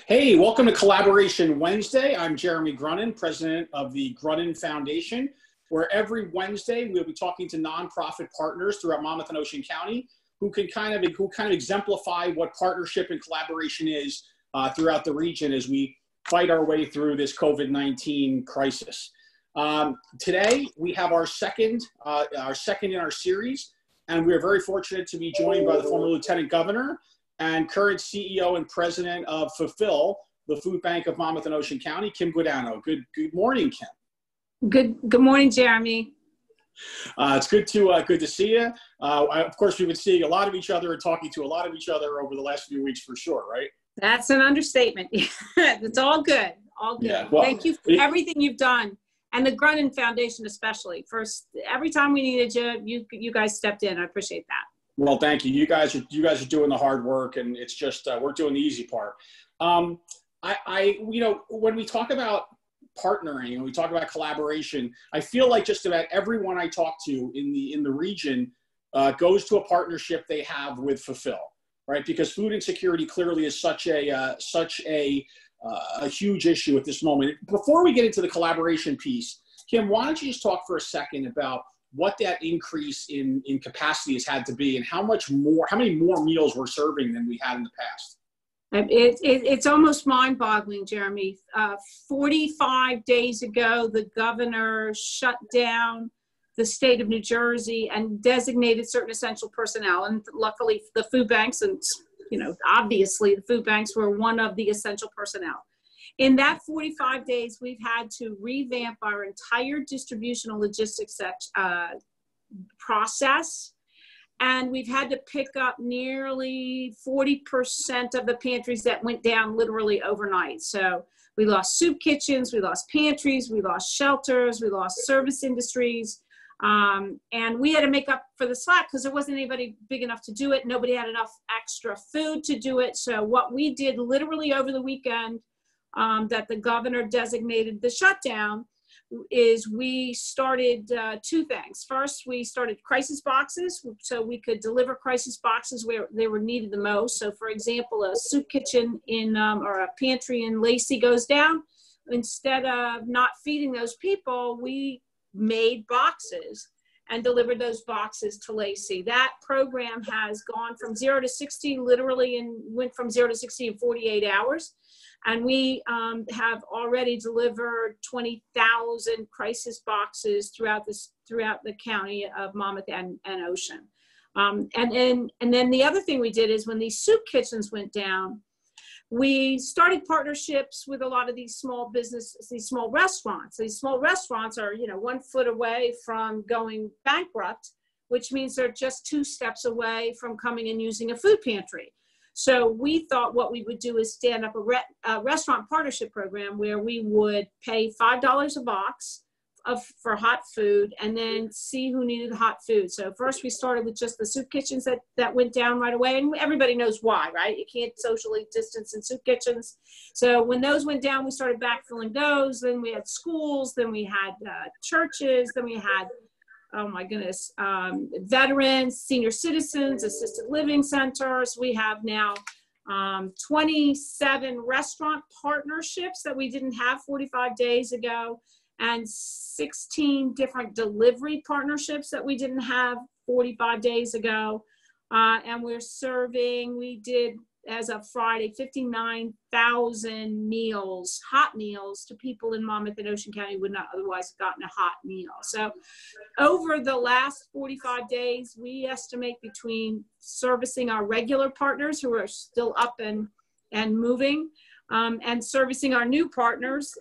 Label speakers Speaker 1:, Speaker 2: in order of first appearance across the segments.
Speaker 1: Hey, welcome to Collaboration Wednesday. I'm Jeremy Grunin, president of the Grunin Foundation, where every Wednesday we'll be talking to nonprofit partners throughout Monmouth and Ocean County who kind of exemplify what partnership and collaboration is throughout the region as we fight our way through this COVID-19 crisis. Today we have our second in our series, and we are very fortunate to be joined by the former Lieutenant Governor and current CEO and president of Fulfill, the food bank of Monmouth and Ocean County, Kim Guadagno. Good morning, Kim.
Speaker 2: Good morning, Jeremy.
Speaker 1: It's good to see you. Of course, we've been seeing a lot of each other and talking to a lot of each other over the last few weeks, for sure, right?
Speaker 2: That's an understatement. It's all good. All good.
Speaker 1: Yeah, well,
Speaker 2: thank you for everything you've done, and the Grunin Foundation especially. First, every time we needed you guys stepped in. I appreciate that.
Speaker 1: Well, thank you. You guys are doing the hard work, and it's just we're doing the easy part. When we talk about partnering and we talk about collaboration, I feel like just about everyone I talk to in the region goes to a partnership they have with Fulfill, right? Because food insecurity clearly is such a huge issue at this moment. Before we get into the collaboration piece, Kim, why don't you just talk for a second about what that increase in capacity has had to be, and how many more meals we're serving than we had in the past?
Speaker 2: It's almost mind-boggling, Jeremy. 45 days ago, the governor shut down the state of New Jersey and designated certain essential personnel. And luckily, the food banks, and obviously the food banks were one of the essential personnel. In that 45 days, we've had to revamp our entire distributional logistics process. And we've had to pick up nearly 40% of the pantries that went down literally overnight. So we lost soup kitchens, we lost pantries, we lost shelters, we lost service industries. And we had to make up for the slack because there wasn't anybody big enough to do it. Nobody had enough extra food to do it. So what we did literally over the weekend, that the governor designated the shutdown, is we started two things. First, we started crisis boxes so we could deliver crisis boxes where they were needed the most. So for example, a soup kitchen or a pantry in Lacey goes down. Instead of not feeding those people, we made boxes and delivered those boxes to Lacey. That program has gone from 0 to 60 literally, and went from 0 to 60 in 48 hours. And we have already delivered 20,000 crisis boxes throughout the county of Monmouth and Ocean. And then the other thing we did is when these soup kitchens went down, we started partnerships with a lot of these small businesses, these small restaurants. These small restaurants are 1 foot away from going bankrupt, which means they're just 2 steps away from coming and using a food pantry. So we thought what we would do is stand up a restaurant partnership program where we would pay $5 a box for hot food, and then see who needed hot food. So first we started with just the soup kitchens that went down right away, and everybody knows why, right? You can't socially distance in soup kitchens. So when those went down, we started backfilling those. Then we had schools, then we had churches, then we had, oh my goodness, veterans, senior citizens, assisted living centers. We have now 27 restaurant partnerships that we didn't have 45 days ago, and 16 different delivery partnerships that we didn't have 45 days ago. And we did, as of Friday, 59,000 meals, hot meals, to people in Monmouth and Ocean County who would not otherwise have gotten a hot meal. So over the last 45 days, we estimate between servicing our regular partners who are still up and moving, and servicing our new partners,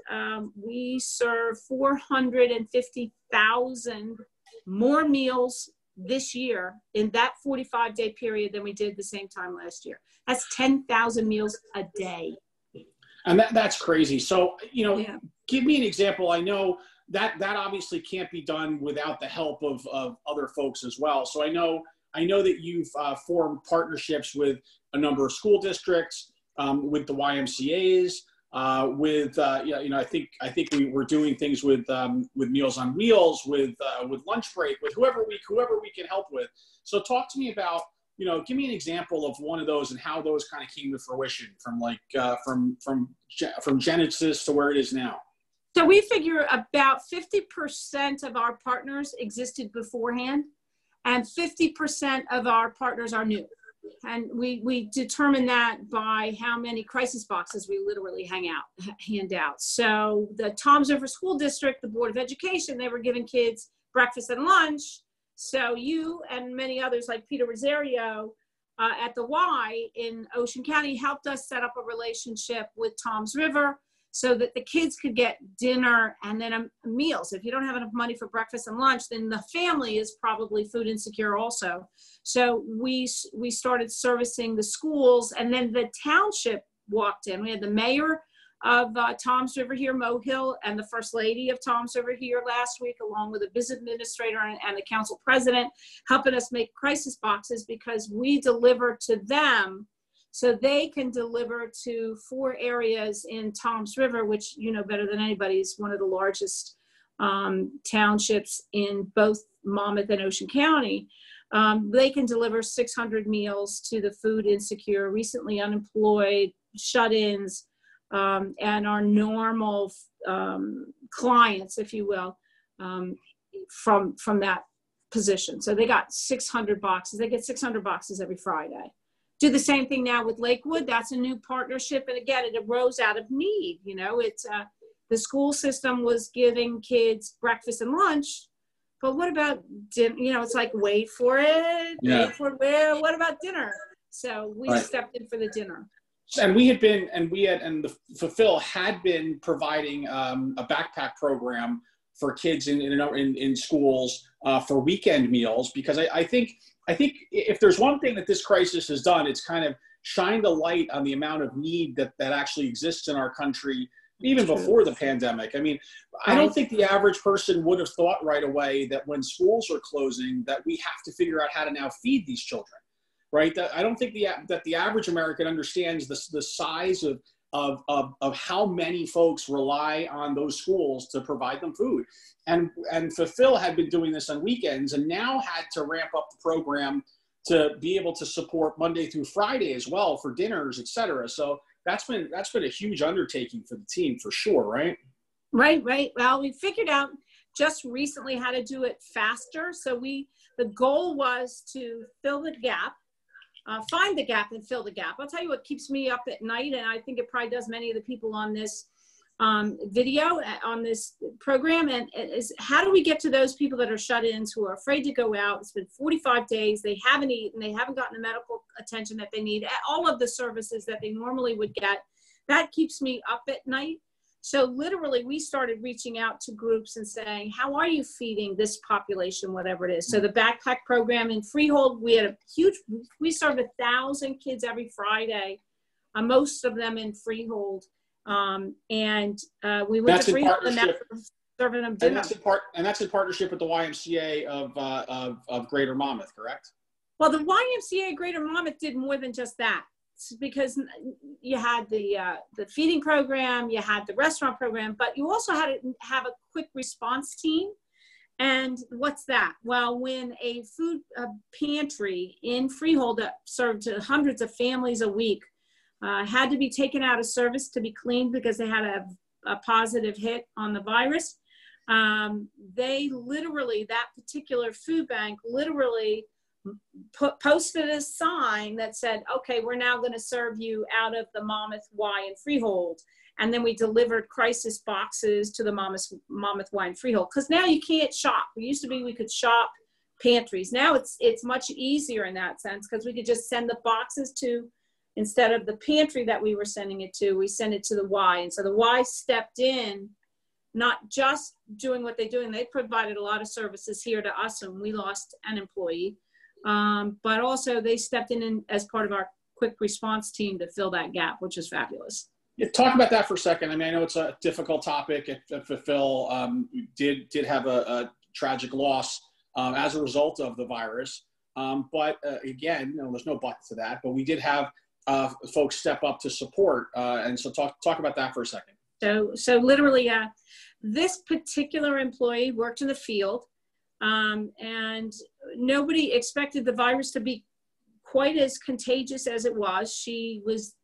Speaker 2: we serve 450,000 more meals this year in that 45-day period than we did the same time last year. That's 10,000 meals a day.
Speaker 1: And that's crazy. So, Give me an example. I know that obviously can't be done without the help of other folks as well. So I know that you've formed partnerships with a number of school districts, with the YMCA's, I think we were doing things with Meals on Wheels, with Lunch Break, with whoever we can help with. So talk to me about give me an example of one of those and how those kind of came to fruition from like from Genesis to where it is now.
Speaker 2: So we figure about 50% of our partners existed beforehand, and 50% of our partners are new. And we determine that by how many crisis boxes we literally hand out. So the Toms River School District, the Board of Education, they were giving kids breakfast and lunch. So you and many others like Peter Rosario at the Y in Ocean County helped us set up a relationship with Toms River so that the kids could get dinner and then meals. If you don't have enough money for breakfast and lunch, then the family is probably food insecure also. So we started servicing the schools, and then the township walked in. We had the mayor of Toms River here, Mo Hill, and the first lady of Toms River here last week, along with a business administrator and the council president, helping us make crisis boxes because we deliver to them so they can deliver to 4 areas in Toms River, which you know better than anybody is one of the largest townships in both Monmouth and Ocean County. They can deliver 600 meals to the food insecure, recently unemployed, shut-ins, and our normal clients, if you will, from that position. So they got 600 boxes. They get 600 boxes every Friday. Do the same thing now with Lakewood. That's a new partnership. And again, it arose out of need. It's the school system was giving kids breakfast and lunch, but what about dinner? It's like, wait for it.
Speaker 1: Yeah.
Speaker 2: Wait for it. What about dinner? So we stepped in for the dinner.
Speaker 1: And the Fulfill had been providing a backpack program for kids in schools for weekend meals, because I think if there's one thing that this crisis has done, it's kind of shined a light on the amount of need that actually exists in our country, even before the pandemic. I mean, I don't think the average person would have thought right away that when schools are closing, that we have to figure out how to now feed these children. Right? I don't think that the average American understands the size of how many folks rely on those schools to provide them food. And Fulfill had been doing this on weekends and now had to ramp up the program to be able to support Monday through Friday as well for dinners, et cetera. So that's been a huge undertaking for the team for sure, right?
Speaker 2: Right. Well, we figured out just recently how to do it faster. So the goal was to fill the gap. Find the gap and fill the gap. I'll tell you what keeps me up at night, and I think it probably does many of the people on this video, on this program, and is how do we get to those people that are shut-ins who are afraid to go out? It's been 45 days. They haven't eaten. They haven't gotten the medical attention that they need, all of the services that they normally would get. That keeps me up at night. So literally, we started reaching out to groups and saying, how are you feeding this population, whatever it is? So the backpack program in Freehold, we served 1,000 kids every Friday, most of them in Freehold. We went to Freehold and serving them dinner.
Speaker 1: And that's in partnership with the YMCA of Greater Monmouth, correct?
Speaker 2: Well, the YMCA Greater Monmouth did more than just that. Because you had the feeding program, you had the restaurant program, but you also had to have a quick response team. And what's that? Well, when a food pantry in Freehold that served to hundreds of families a week had to be taken out of service to be cleaned because they had a positive hit on the virus, that particular food bank literally posted a sign that said, okay, we're now going to serve you out of the Monmouth Y and Freehold. And then we delivered crisis boxes to the Monmouth Y and Freehold. Because now you can't shop. It used to be we could shop pantries. Now it's much easier in that sense because we could just send the boxes to, instead of the pantry that we were sending it to, we send it to the Y. And so the Y stepped in, not just doing what they do, and they provided a lot of services here to us, and we lost an employee. But also they stepped in as part of our quick response team to fill that gap, which is fabulous.
Speaker 1: Yeah, talk about that for a second. I mean, I know it's a difficult topic. At Fulfill did have a tragic loss as a result of the virus. But again, there's no but to that. But we did have folks step up to support. And so talk about that for a second.
Speaker 2: So literally, this particular employee worked in the field. And nobody expected the virus to be quite as contagious as it was. She was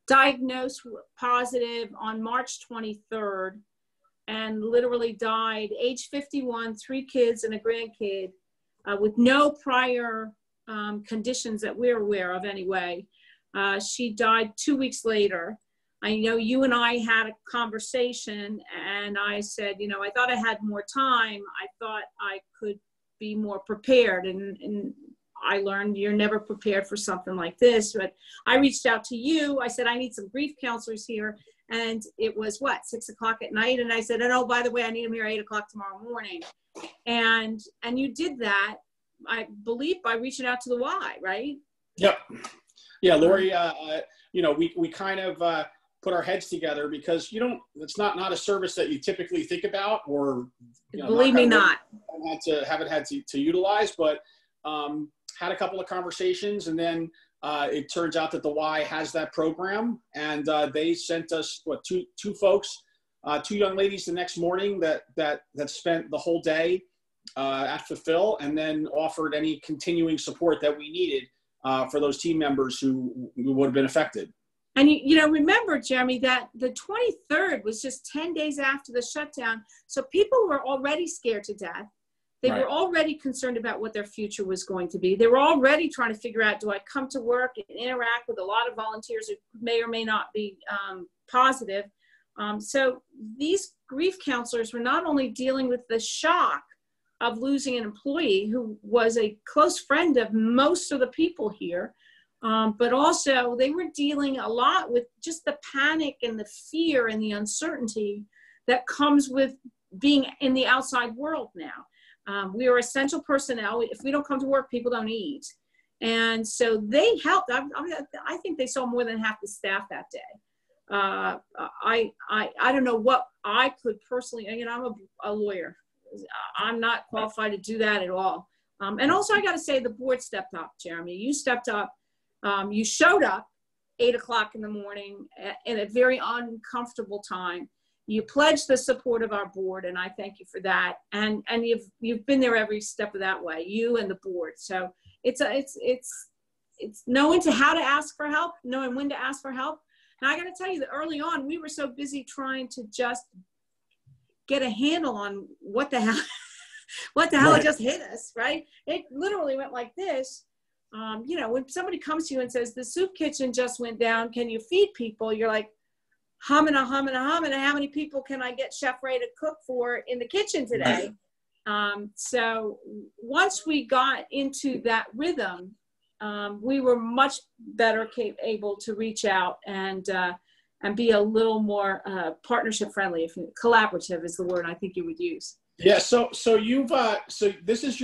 Speaker 2: diagnosed positive on March 23rd and literally died age 51, 3 kids and a grandkid, with no prior conditions that we're aware of anyway. She died 2 weeks later. I know you and I had a conversation, and I said, you know, I thought I had more time. I thought I could be more prepared, and I learned you're never prepared for something like this. But I reached out to you. I said, I need some grief counselors here. And it was what, 6 o'clock at night? And I said, oh, by the way, I need them here 8 o'clock tomorrow morning. And you did that, I believe, by reaching out to the Y, right?
Speaker 1: Yep. Yeah, Lori, you know, we kind of put our heads together because it's not a service that you typically think about, or, you know,
Speaker 2: believe me, not.
Speaker 1: Haven't had to utilize, but had a couple of conversations, and then it turns out that the Y has that program, and they sent us two folks, 2 young ladies the next morning that spent the whole day at Fulfill, and then offered any continuing support that we needed for those team members who would have been affected.
Speaker 2: And you know, remember, Jeremy, that the 23rd was just 10 days after the shutdown. So people were already scared to death. They were already concerned about what their future was going to be. They were already trying to figure out, do I come to work and interact with a lot of volunteers who may or may not be positive? So these grief counselors were not only dealing with the shock of losing an employee who was a close friend of most of the people here, but also they were dealing a lot with just the panic and the fear and the uncertainty that comes with being in the outside world now. We are essential personnel. If we don't come to work, people don't eat. And so they helped. I think they saw more than half the staff that day. I don't know what I could personally, you know, I'm a lawyer. I'm not qualified to do that at all. And also I got to say the board stepped up, Jeremy. You stepped up. You showed up 8 o'clock in the morning in a very uncomfortable time. You pledged the support of our board, and I thank you for that. And you've been there every step of that way, you and the board. So it's knowing how to ask for help, knowing when to ask for help. And I got to tell you that early on, we were so busy trying to just get a handle on what the hell
Speaker 1: Right.
Speaker 2: just hit us, right? It literally went like this. You know, when somebody comes to you and says, the soup kitchen just went down, can you feed people? You're like, humming, how many people can I get Chef Ray to cook for in the kitchen today? So once we got into that rhythm, we were much better able to reach out and be a little more partnership friendly. Collaborative is the word I think you would use.
Speaker 1: Yeah. So you've so this is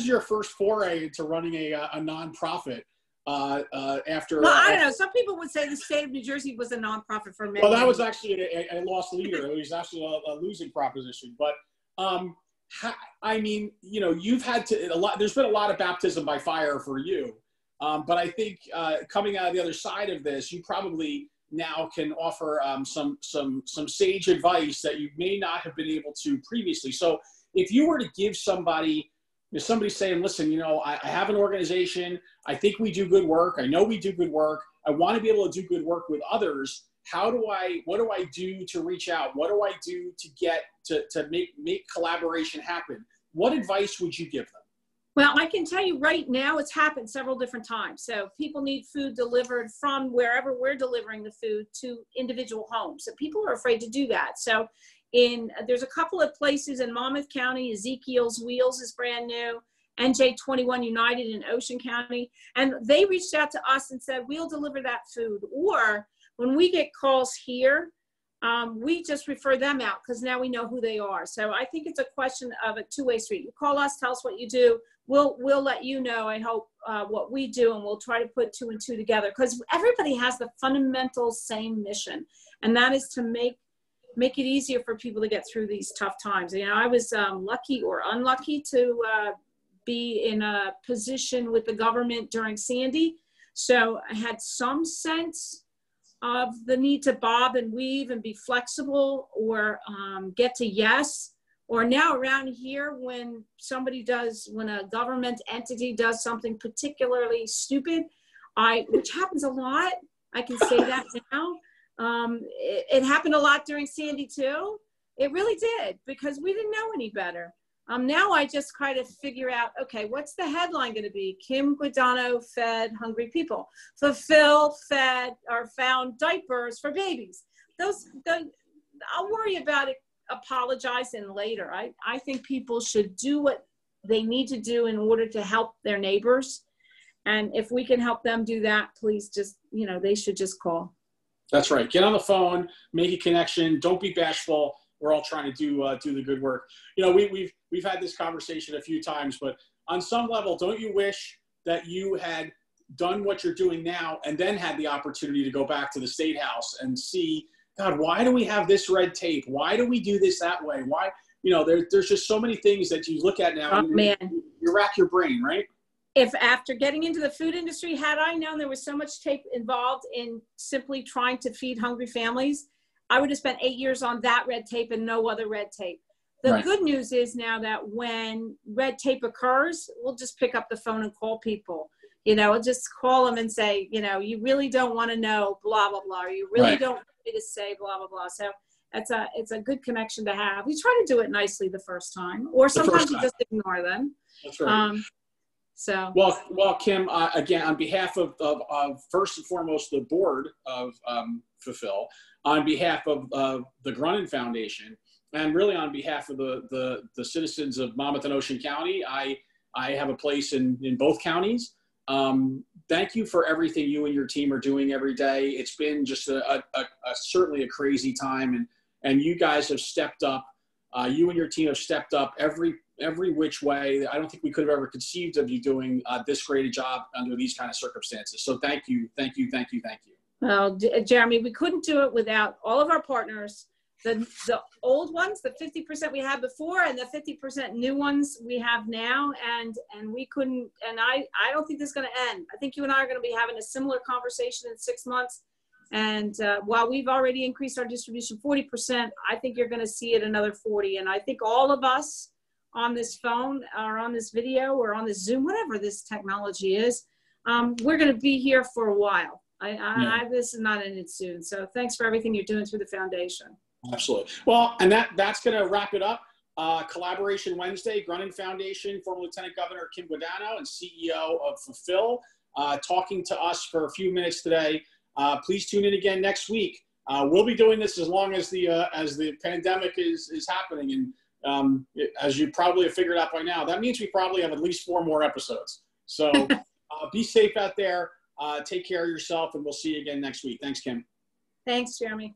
Speaker 1: your first foray into running a nonprofit. After
Speaker 2: well, I don't know. Some people would say the state of New Jersey was a nonprofit for many.
Speaker 1: Well, that was actually a lost leader. It was actually a losing proposition. But I mean, you know, you've had there's been a lot of baptism by fire for you. But I think coming out of the other side of this, you probably now can offer some sage advice that you may not have been able to previously. So if you were to give somebody, if somebody's saying, listen, you know, I have an organization. I think we do good work. I know we do good work. I want to be able to do good work with others. What do I do to reach out? What do I do to get to make collaboration happen? What advice would you give them?
Speaker 2: Well, I can tell you right now, it's happened several different times. So people need food delivered from wherever we're delivering the food to individual homes. So people are afraid to do that. So there's a couple of places in Monmouth County. Ezekiel's Wheels is brand new. NJ21 United in Ocean County. And they reached out to us and said, we'll deliver that food. Or when we get calls here, we just refer them out because now we know who they are. So I think it's a question of a two-way street. You call us, tell us what you do. We'll let you know, I hope, what we do, and we'll try to put 2 and 2 together because everybody has the fundamental same mission, and that is to make it easier for people to get through these tough times. You know, I was lucky or unlucky to be in a position with the government during Sandy. So I had some sense of the need to bob and weave and be flexible or get to yes or now around here, when a government entity does something particularly stupid, which happens a lot, I can say that now. It happened a lot during Sandy too. It really did, because we didn't know any better. Now I just try to figure out, okay, what's the headline going to be? Kim Guadagno fed hungry people. Fulfill fed or found diapers for babies. I'll worry about it, apologizing later. I think people should do what they need to do in order to help their neighbors. And if we can help them do that, please just, they should just call.
Speaker 1: That's right. Get on the phone, make a connection. Don't be bashful. We're all trying to do the good work. We've had this conversation a few times, but on some level, don't you wish that you had done what you're doing now and then had the opportunity to go back to the State House and see, God, why do we have this red tape? Why do we do this that way? Why, there's just so many things that you look at now.
Speaker 2: Oh, man.
Speaker 1: You rack your brain, right?
Speaker 2: If after getting into the food industry, had I known there was so much tape involved in simply trying to feed hungry families, I would have spent 8 years on that red tape and no other red tape. The good news is now that when red tape occurs, we'll just pick up the phone and call people. We'll just call them and say, you really don't want to know blah, blah, blah, or you really don't want me to say blah, blah, blah. So it's a good connection to have. We try to do it nicely the first time, or sometimes you just ignore them.
Speaker 1: That's right. Well, Kim, again, on behalf of first and foremost the board of Fulfill, on behalf of the Grunin Foundation, and really on behalf of the citizens of Monmouth and Ocean County, I have a place in both counties. Thank you for everything you and your team are doing every day. It's been just certainly a crazy time, and you guys have stepped up. You and your team have stepped up every which way. I don't think we could have ever conceived of you doing this great a job under these kind of circumstances. So thank you.
Speaker 2: Well, Jeremy, we couldn't do it without all of our partners, the old ones, the 50% we had before, and the 50% new ones we have now. And we couldn't, and I don't think this is going to end. I think you and I are going to be having a similar conversation in 6 months. And while we've already increased our distribution 40%, I think you're going to see it another 40. And I think all of us on this phone or on this video or on this Zoom, whatever this technology is, we're going to be here for a while. This is not ended soon. So thanks for everything you're doing through the foundation.
Speaker 1: Absolutely. Well, and that's going to wrap it up. Collaboration Wednesday, Grunin Foundation, former Lieutenant Governor Kim Guadagno and CEO of Fulfill, talking to us for a few minutes today. Please tune in again next week. We'll be doing this as long as the pandemic is happening. And as you probably have figured out by now, that means we probably have at least 4 more episodes. So be safe out there. Take care of yourself, and we'll see you again next week. Thanks, Kim.
Speaker 2: Thanks, Jeremy.